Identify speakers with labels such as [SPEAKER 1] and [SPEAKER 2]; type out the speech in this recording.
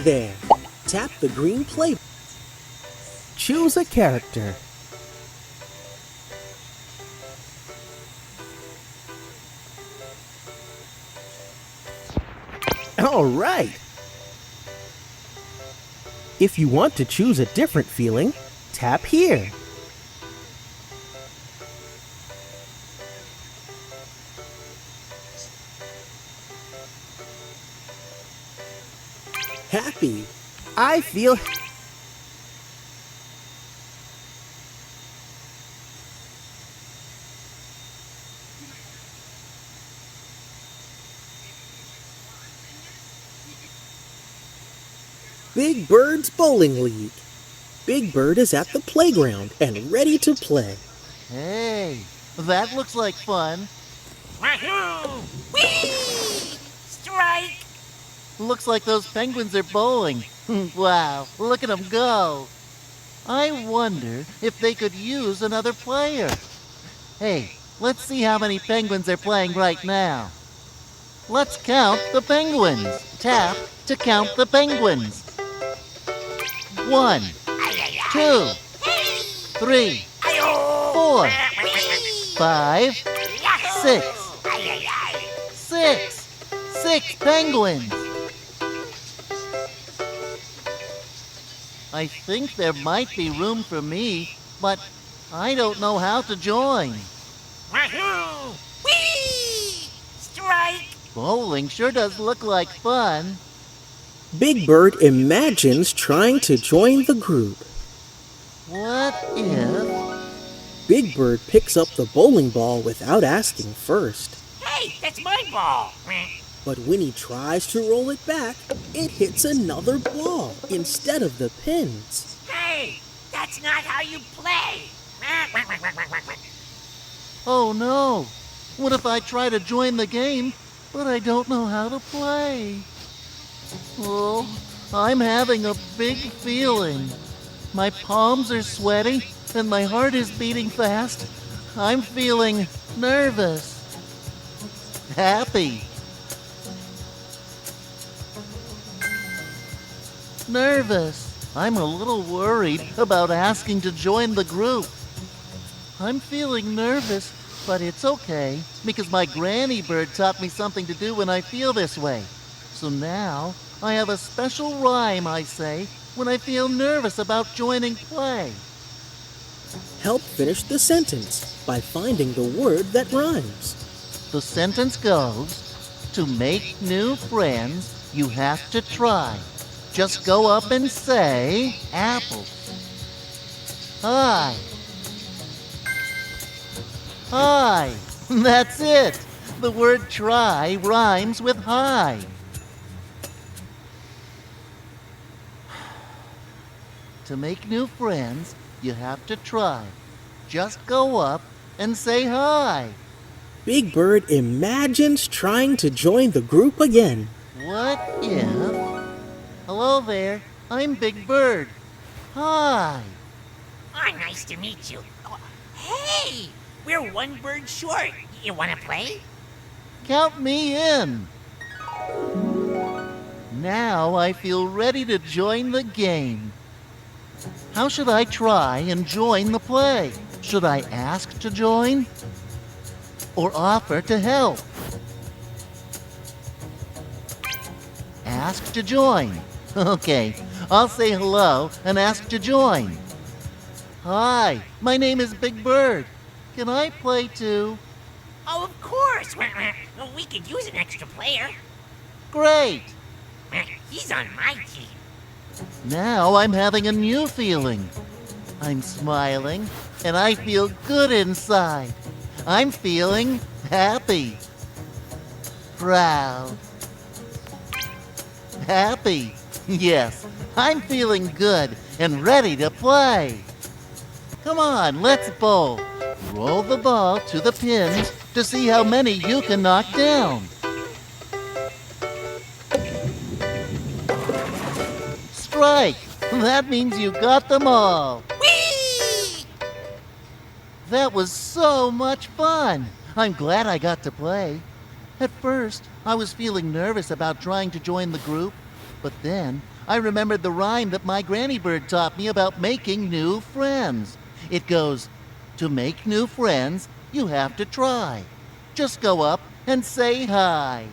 [SPEAKER 1] There. Tap the green play. Choose a character. All right. If you want to choose a different feeling, tap here. Happy. I feel Big Bird's Bowling League. Big Bird is at the playground and ready to play.
[SPEAKER 2] Hey, that looks like fun.
[SPEAKER 3] Wahoo! Whee! Strike!
[SPEAKER 2] Looks like those penguins are bowling. Wow, look at them go. I wonder if they could use another player. Hey, let's see how many penguins are playing right now. Let's count the penguins. Tap to count the penguins. 1, 2, 3, 4, 5, 6. 6 penguins. I think there might be room for me, but I don't know how to join.
[SPEAKER 3] Wahoo! Whee! Strike!
[SPEAKER 2] Bowling sure does look like fun.
[SPEAKER 1] Big Bird imagines trying to join the group.
[SPEAKER 2] What if...
[SPEAKER 1] Big Bird picks up the bowling ball without asking first.
[SPEAKER 3] Hey, that's my ball!
[SPEAKER 1] But when he tries to roll it back, it hits another ball instead of the pins.
[SPEAKER 3] Hey, that's not how you play!
[SPEAKER 2] Oh no! What if I try to join the game, but I don't know how to play? Oh, I'm having a big feeling. My palms are sweaty and my heart is beating fast. I'm feeling nervous. Happy. Nervous. I'm a little worried about asking to join the group. I'm feeling nervous, but it's okay, because my granny bird taught me something to do when I feel this way. So now, I have a special rhyme I say when I feel nervous about joining play.
[SPEAKER 1] Help finish the sentence by finding the word that rhymes.
[SPEAKER 2] The sentence goes, to make new friends, you have to try. Just go up and say, apple. Hi. Hi. That's it. The word try rhymes with hi. To make new friends, you have to try. Just go up and say hi.
[SPEAKER 1] Big Bird imagines trying to join the group again.
[SPEAKER 2] What if... Hello there, I'm Big Bird. Hi.
[SPEAKER 3] Oh, nice to meet you. Oh, hey, we're one bird short. You want to play?
[SPEAKER 2] Count me in. Now I feel ready to join the game. How should I try and join the play? Should I ask to join? Or offer to help? Ask to join. Okay, I'll say hello and ask to join. Hi, my name is Big Bird. Can I play too?
[SPEAKER 3] Oh, of course. We could use an extra player.
[SPEAKER 2] Great.
[SPEAKER 3] He's on my team.
[SPEAKER 2] Now I'm having a new feeling. I'm smiling, and I feel good inside. I'm feeling happy. Proud. Happy. Yes, I'm feeling good and ready to play. Come on, let's bowl. Roll the ball to the pins to see how many you can knock down. Strike! That means you got them all.
[SPEAKER 3] Whee!
[SPEAKER 2] That was so much fun. I'm glad I got to play. At first, I was feeling nervous about trying to join the group, but then I remembered the rhyme that my granny bird taught me about making new friends. It goes, to make new friends, you have to try. Just go up and say hi.